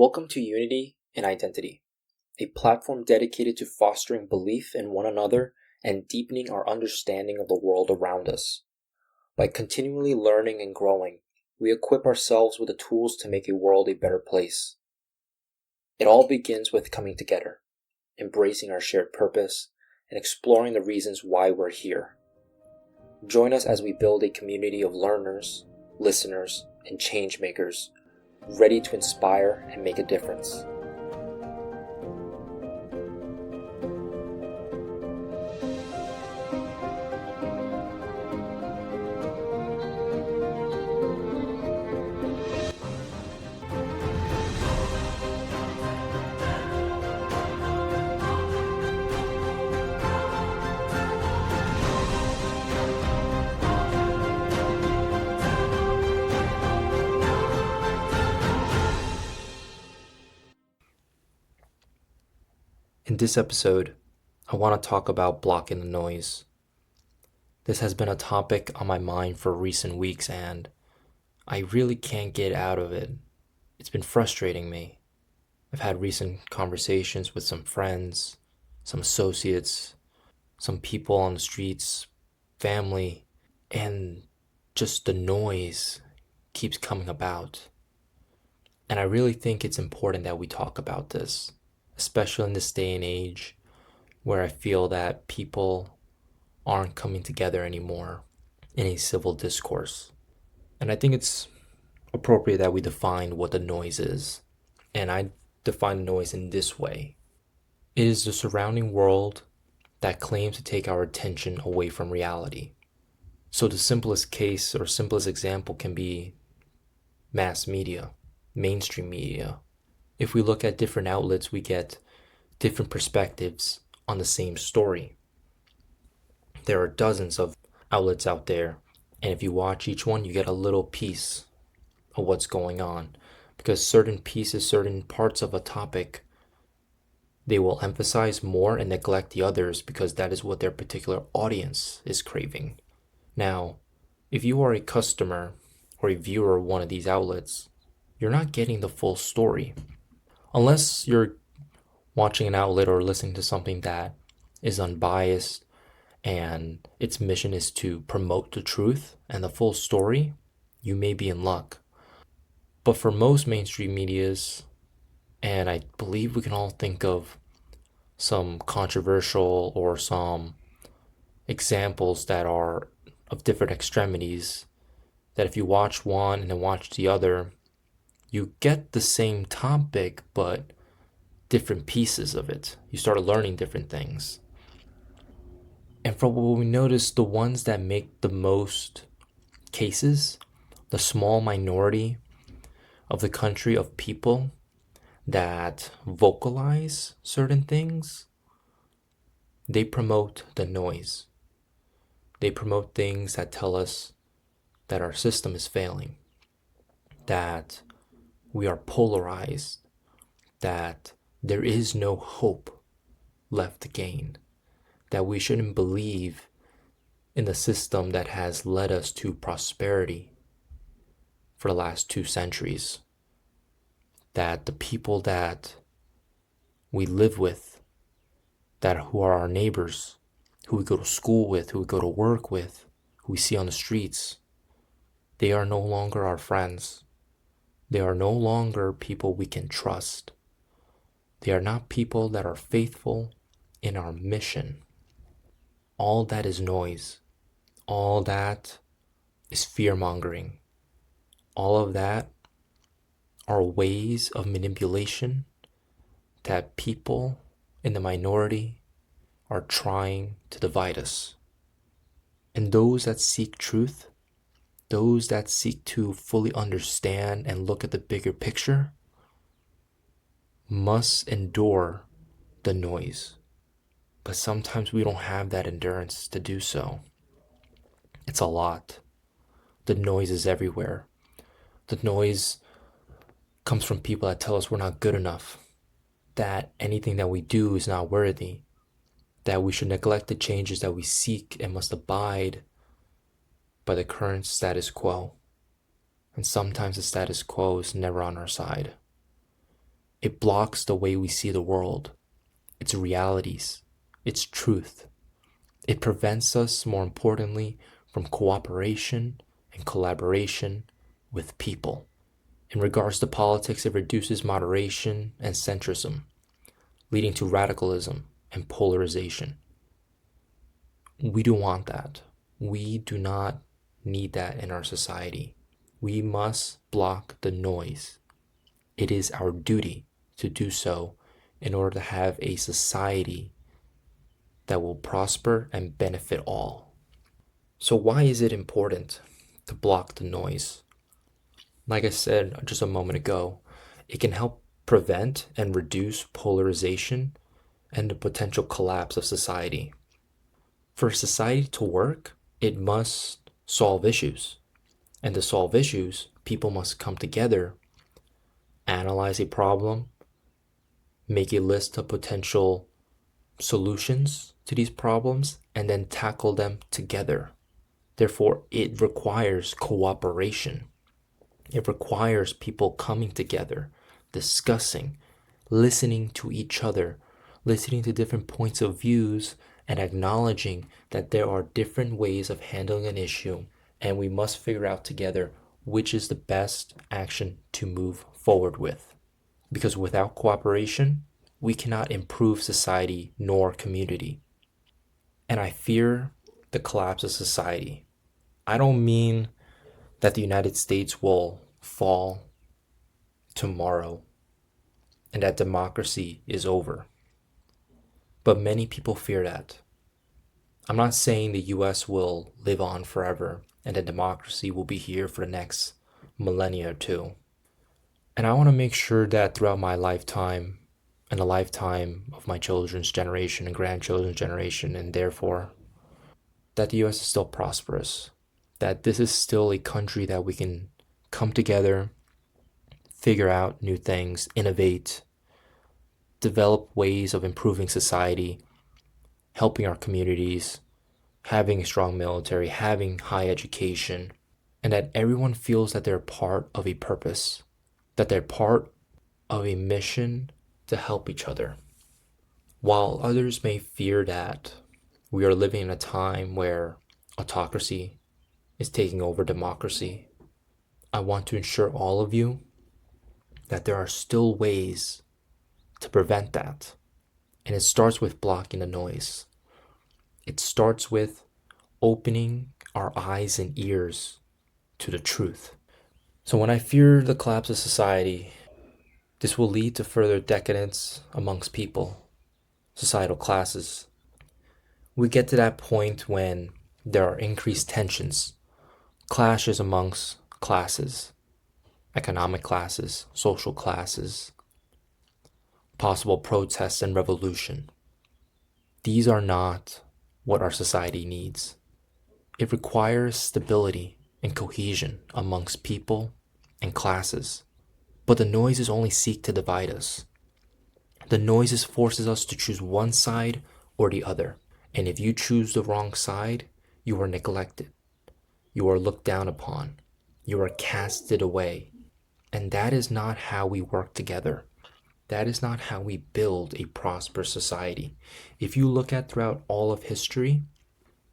Welcome to Unity and Identity, a platform dedicated to fostering belief in one another and deepening our understanding of the world around us. By continually learning and growing, we equip ourselves with the tools to make a world a better place. It all begins with coming together, embracing our shared purpose, and exploring the reasons why we're here. Join us as we build a community of learners, listeners, and change makers, ready to inspire and make a difference. In this episode, I want to talk about blocking the noise. This has been a topic on my mind for recent weeks and I really can't get out of it. It's been frustrating me. I've had recent conversations with some friends, some associates, some people on the streets, family, and just the noise keeps coming about. And I really think it's important that we talk about this, especially in this day and age where I feel that people aren't coming together anymore in a civil discourse. And I think it's appropriate that we define what the noise is. And I define noise in this way. It is the surrounding world that claims to take our attention away from reality. So the simplest case or simplest example can be mass media, mainstream media. If we look at different outlets, we get different perspectives on the same story. There are dozens of outlets out there, and if you watch each one, you get a little piece of what's going on, because certain pieces, certain parts of a topic, they will emphasize more and neglect the others because that is what their particular audience is craving. Now, if you are a customer or a viewer of one of these outlets, you're not getting the full story. Unless you're watching an outlet or listening to something that is unbiased and its mission is to promote the truth and the full story, you may be in luck. But for most mainstream medias, and I believe we can all think of some controversial or some examples that are of different extremities, that if you watch one and then watch the other, you get the same topic but different pieces of it. You start learning different things. And from what we notice, the ones that make the most cases, the small minority of the country of people that vocalize certain things, they promote the noise. They promote things that tell us that our system is failing, that we are polarized, that there is no hope left to gain, that we shouldn't believe in the system that has led us to prosperity for the last 2 centuries, that the people that we live with, that who are our neighbors, who we go to school with, who we go to work with, who we see on the streets, they are no longer our friends. They are no longer people we can trust. They are not people that are faithful in our mission. All that is noise. All that is fear-mongering. All of that are ways of manipulation that people in the minority are trying to divide us. And those that seek truth, those that seek to fully understand and look at the bigger picture, must endure the noise. But sometimes we don't have that endurance to do so. It's a lot. The noise is everywhere. The noise comes from people that tell us we're not good enough, that anything that we do is not worthy, that we should neglect the changes that we seek and must abide by the current status quo. And sometimes the status quo is never on our side. It blocks the way we see the world, its realities, its truth. It prevents us, more importantly, from cooperation and collaboration with people. In regards to politics, it reduces moderation and centrism, leading to radicalism and polarization. We don't want that. We do not need that in our society. We must block the noise. It is our duty to do so in order to have a society that will prosper and benefit all. So, why is it important to block the noise? Like I said just a moment ago, it can help prevent and reduce polarization and the potential collapse of society. For society to work, it must solve issues. And to solve issues, people must come together, analyze a problem, make a list of potential solutions to these problems, and then tackle them together. Therefore, it requires cooperation. It requires people coming together, discussing, listening to each other, listening to different points of views, and acknowledging that there are different ways of handling an issue, and we must figure out together which is the best action to move forward with. Because without cooperation, we cannot improve society nor community. And I fear the collapse of society. I don't mean that the United States will fall tomorrow and that democracy is over. But many people fear that. I'm not saying the US will live on forever and that democracy will be here for the next millennia or two. And I want to make sure that throughout my lifetime and the lifetime of my children's generation and grandchildren's generation, and therefore that the US is still prosperous, that this is still a country that we can come together, figure out new things, innovate, develop ways of improving society, helping our communities, having a strong military, having high education, and that everyone feels that they're part of a purpose, that they're part of a mission to help each other. While others may fear that we are living in a time where autocracy is taking over democracy, I want to assure all of you that there are still ways to prevent that. And it starts with blocking the noise. It starts with opening our eyes and ears to the truth. So when I fear the collapse of society, this will lead to further decadence amongst people, societal classes. We get to that point when there are increased tensions, clashes amongst classes, economic classes, social classes, possible protests and revolution. These are not what our society needs. It requires stability and cohesion amongst people and classes. But the noises only seek to divide us. The noises forces us to choose one side or the other. And if you choose the wrong side, you are neglected. You are looked down upon. You are casted away. And that is not how we work together. That is not how we build a prosperous society. If you look at throughout all of history,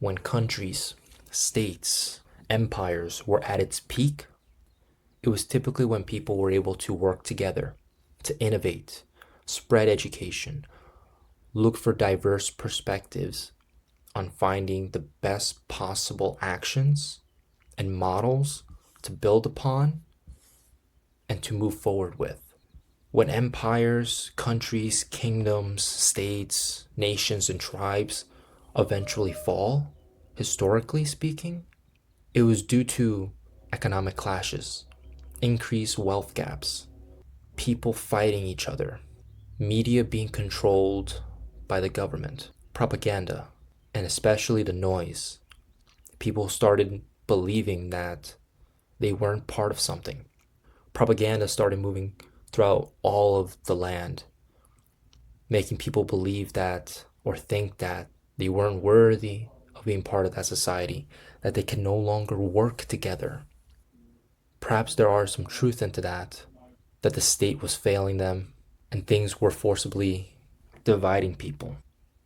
when countries, states, empires were at its peak, it was typically when people were able to work together, to innovate, spread education, look for diverse perspectives on finding the best possible actions and models to build upon and to move forward with. When empires, countries, kingdoms, states, nations, and tribes eventually fall, historically speaking, it was due to economic clashes, increased wealth gaps, people fighting each other, media being controlled by the government, propaganda, and especially the noise. People started believing that they weren't part of something. Propaganda started moving throughout all of the land, making people believe that or think that they weren't worthy of being part of that society, that they can no longer work together. Perhaps there are some truth into that the state was failing them, and things were forcibly dividing people.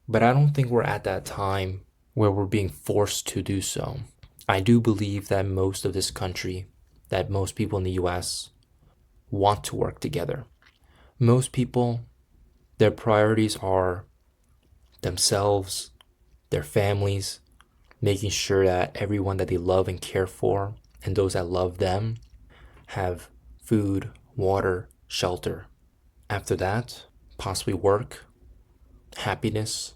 But I don't think we're at that time where we're being forced to do so. I do believe that most of this country, that most people in the US want to work together. Most people, their priorities are themselves, their families, making sure that everyone that they love and care for and those that love them have food, water, shelter. After that, possibly work, happiness,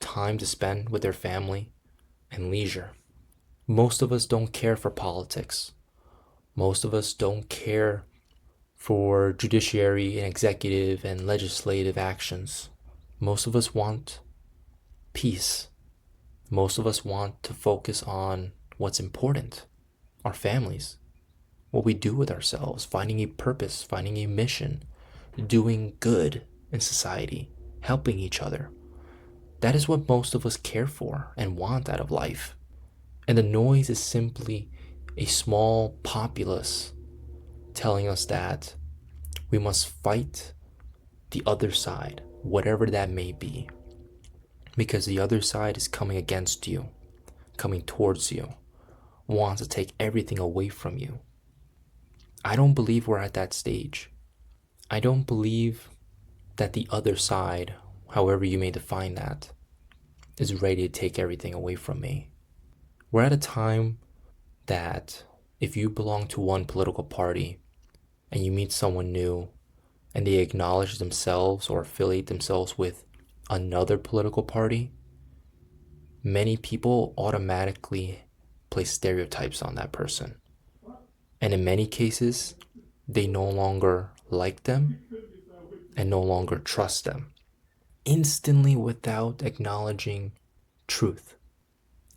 time to spend with their family, and leisure. Most of us don't care for politics. Most of us don't care for judiciary and executive and legislative actions. Most of us want peace. Most of us want to focus on what's important, our families, what we do with ourselves, finding a purpose, finding a mission, doing good in society, helping each other. That is what most of us care for and want out of life. And the noise is simply a small populace telling us that we must fight the other side, whatever that may be, because the other side is coming against you, coming towards you, wants to take everything away from you. I don't believe we're at that stage. I don't believe that the other side, however you may define that, is ready to take everything away from me. We're at a time that if you belong to one political party and you meet someone new and they acknowledge themselves or affiliate themselves with another political party, many people automatically place stereotypes on that person. And in many cases, they no longer like them and no longer trust them, instantly without acknowledging truth.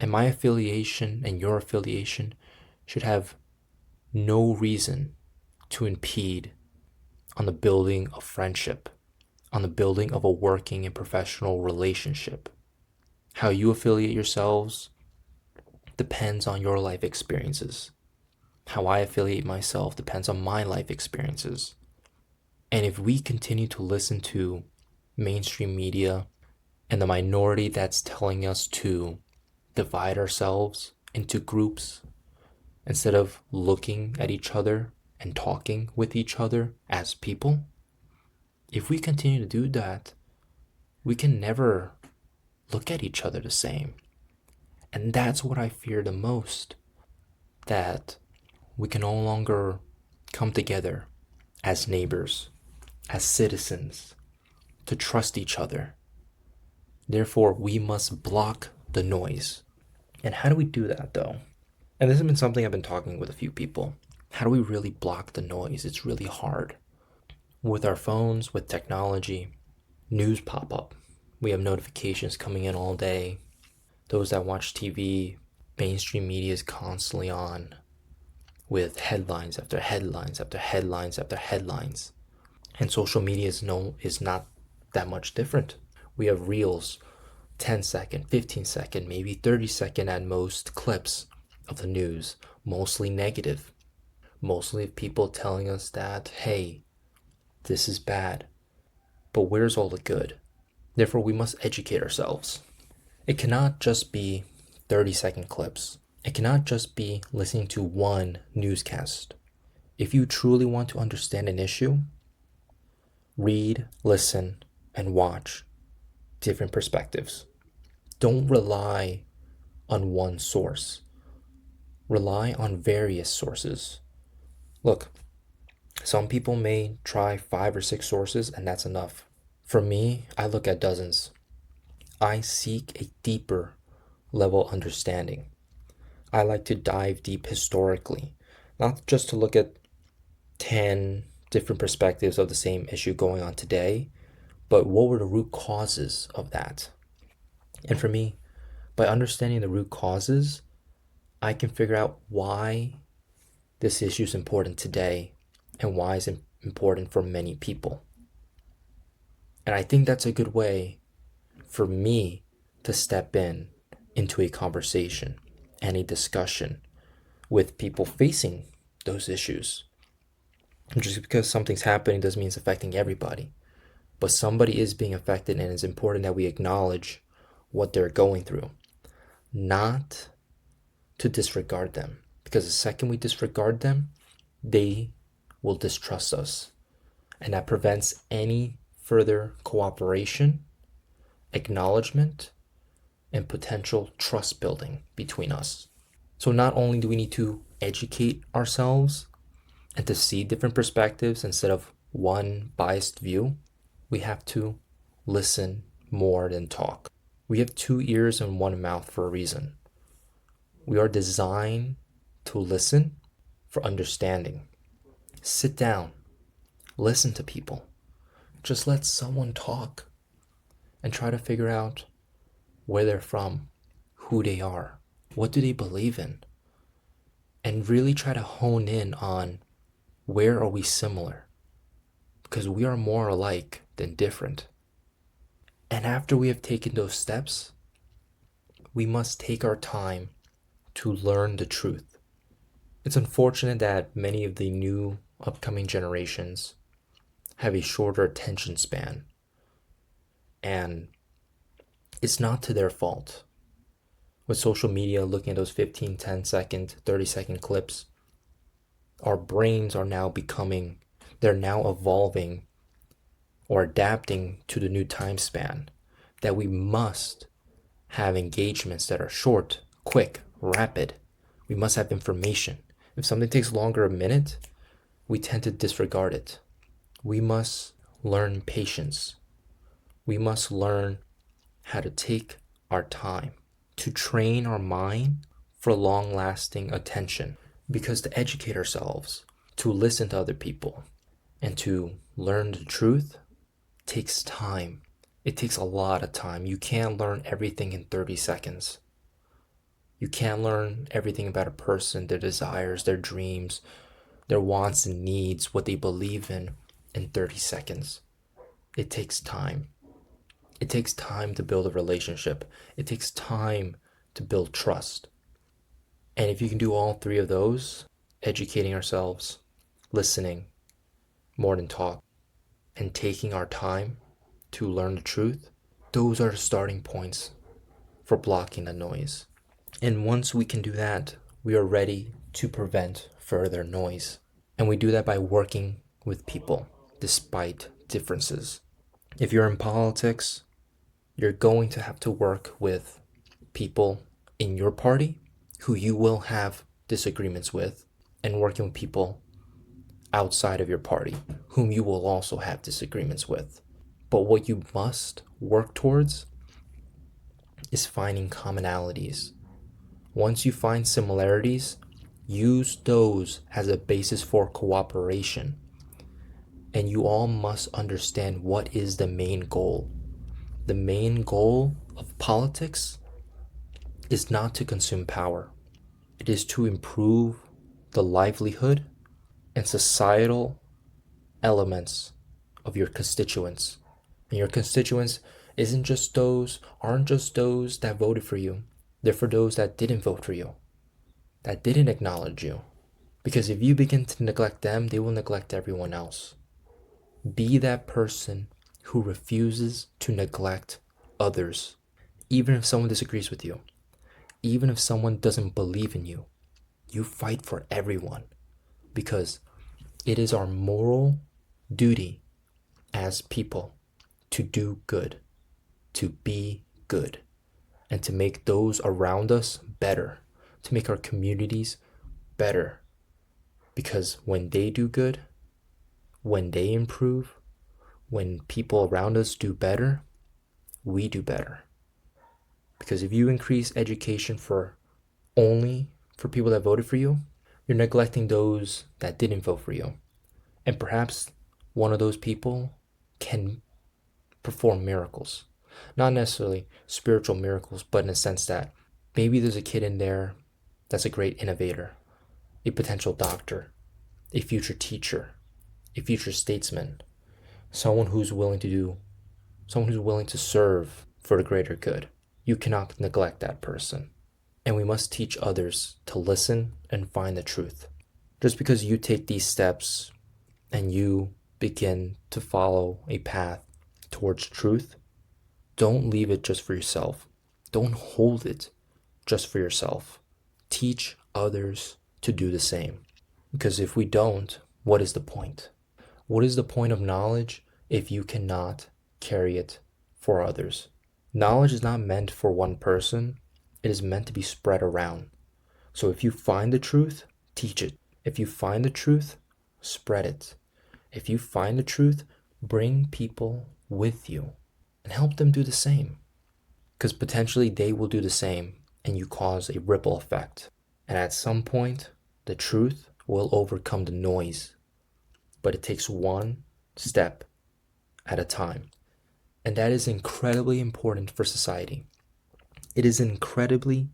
And my affiliation and your affiliation should have no reason to impede on the building of friendship, on the building of a working and professional relationship. How you affiliate yourselves depends on your life experiences. How I affiliate myself depends on my life experiences. And if we continue to listen to mainstream media and the minority that's telling us to divide ourselves into groups instead of looking at each other and talking with each other as people, if we continue to do that, we can never look at each other the same. And that's what I fear the most, that we can no longer come together as neighbors, as citizens, to trust each other. Therefore, we must block the noise. And how do we do that, though? And this has been something I've been talking with a few people. How do we really block the noise? It's really hard. With our phones, with technology, news pop up. We have notifications coming in all day. Those that watch TV, mainstream media is constantly on with headlines after headlines after headlines after headlines. And social media is not that much different. We have reels, 10-second, 15-second, maybe 30-second at most clips of the news, mostly negative. Mostly people telling us that, hey, this is bad. But where's all the good? Therefore, we must educate ourselves. It cannot just be 30-second clips. It cannot just be listening to one newscast. If you truly want to understand an issue, read, listen, and watch different perspectives. Don't rely on one source. Rely on various sources. Look, some people may try 5 or 6 sources and that's enough. For me, I look at dozens. I seek a deeper level understanding. I like to dive deep historically, not just to look at 10 different perspectives of the same issue going on today, but what were the root causes of that? And for me, by understanding the root causes, I can figure out why this issue is important today and why it's important for many people. And I think that's a good way for me to step into a conversation and a discussion with people facing those issues. And just because something's happening doesn't mean it's affecting everybody. but somebody is being affected, and it's important that we acknowledge what they're going through, not to disregard them. Because the second we disregard them, they will distrust us. And that prevents any further cooperation, acknowledgement, and potential trust building between us. So not only do we need to educate ourselves and to see different perspectives instead of one biased view, we have to listen more than talk. We have 2 ears and 1 mouth for a reason. We are designed to listen for understanding. Sit down, listen to people. Just let someone talk and try to figure out where they're from, who they are, what do they believe in, and really try to hone in on where are we similar, because we are more alike than different. And after we have taken those steps, we must take our time to learn the truth. It's unfortunate that many of the new upcoming generations have a shorter attention span, and it's not to their fault. With social media, looking at those 15, 10-second, 30-second clips, our brains are now they're now evolving or adapting to the new time span, that we must have engagements that are short, quick, rapid. We must have information. If something takes longer a minute, we tend to disregard it. We must learn patience. We must learn how to take our time, to train our mind for long-lasting attention. Because to educate ourselves, to listen to other people, and to learn the truth takes time. It takes a lot of time. You can't learn everything in 30 seconds. You can't learn everything about a person, their desires, their dreams, their wants and needs, what they believe in 30 seconds. It takes time. It takes time to build a relationship. It takes time to build trust. And if you can do all 3 of those, educating ourselves, listening more than talk, and taking our time to learn the truth, those are the starting points for blocking the noise. And once we can do that, we are ready to prevent further noise. And we do that by working with people despite differences. If you're in politics, you're going to have to work with people in your party who you will have disagreements with, and working with people outside of your party whom you will also have disagreements with. But what you must work towards is finding commonalities. Once you find similarities, use those as a basis for cooperation. And you all must understand what is the main goal. The main goal of politics is not to consume power. It is to improve the livelihood and societal elements of your constituents. And your constituents aren't just those that voted for you. They're for those that didn't vote for you, that didn't acknowledge you. Because if you begin to neglect them, they will neglect everyone else. Be that person who refuses to neglect others, even if someone disagrees with you, even if someone doesn't believe in you. You fight for everyone, because it is our moral duty as people to do good, to be good, and to make those around us better, to make our communities better. Because when they do good, when they improve, when people around us do better, we do better. Because if you increase education only for people that voted for you, you're neglecting those that didn't vote for you. And perhaps one of those people can perform miracles. Not necessarily spiritual miracles, but in a sense that maybe there's a kid in there that's a great innovator, a potential doctor, a future teacher, a future statesman, someone who's willing to serve for the greater good. You cannot neglect that person. And we must teach others to listen and find the truth. Just because you take these steps and you begin to follow a path towards truth, don't leave it just for yourself. Don't hold it just for yourself. Teach others to do the same. Because if we don't, what is the point? What is the point of knowledge if you cannot carry it for others? Knowledge is not meant for one person, it is meant to be spread around. So if you find the truth, teach it. If you find the truth, spread it. If you find the truth, bring people with you and help them do the same. Because potentially they will do the same and you cause a ripple effect. And at some point, the truth will overcome the noise. But it takes one step at a time. And that is incredibly important for society. It is incredibly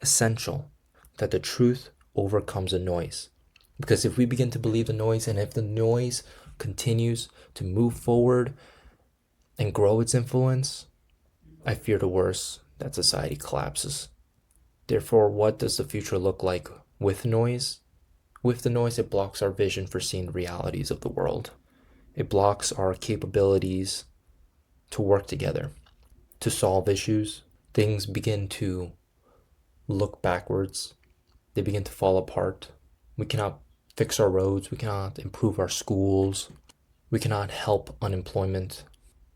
essential that the truth overcomes the noise. Because if we begin to believe the noise, and if the noise continues to move forward and grow its influence, I fear the worst, that society collapses. Therefore, what does the future look like with noise? With the noise, it blocks our vision for seeing the realities of the world. It blocks our capabilities to work together, to solve issues. Things begin to look backwards. They begin to fall apart. We cannot fix our roads. We cannot improve our schools. We cannot help unemployment.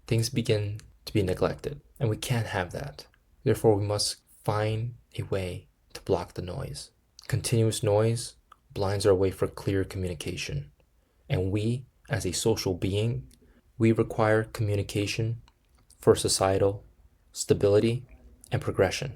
Things begin to be neglected, and we can't have that. Therefore, we must find a way to block the noise. Continuous noise blinds our way for clear communication. And we, as a social being, we require communication for societal stability and progression.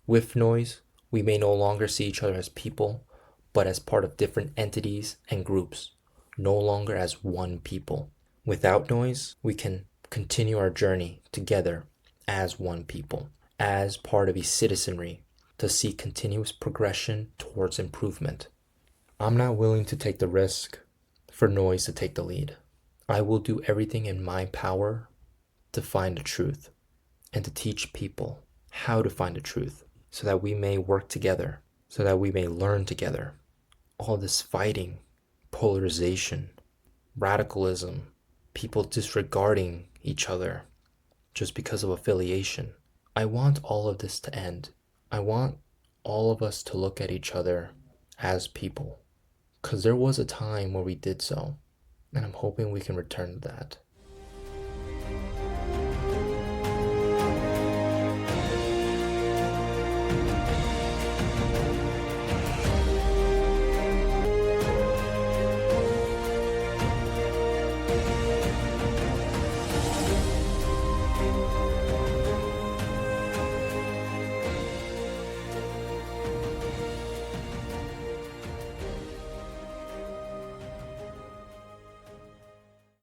With noise, we may no longer see each other as people, but as part of different entities and groups, no longer as one people. Without noise, we can continue our journey together as one people, as part of a citizenry, to see continuous progression towards improvement. I'm not willing to take the risk for noise to take the lead. I will do everything in my power to find the truth and to teach people how to find the truth so that we may work together, so that we may learn together. All this fighting, polarization, radicalism, people disregarding each other just because of affiliation. I want all of this to end. I want all of us to look at each other as people. Because there was a time where we did so, and I'm hoping we can return to that.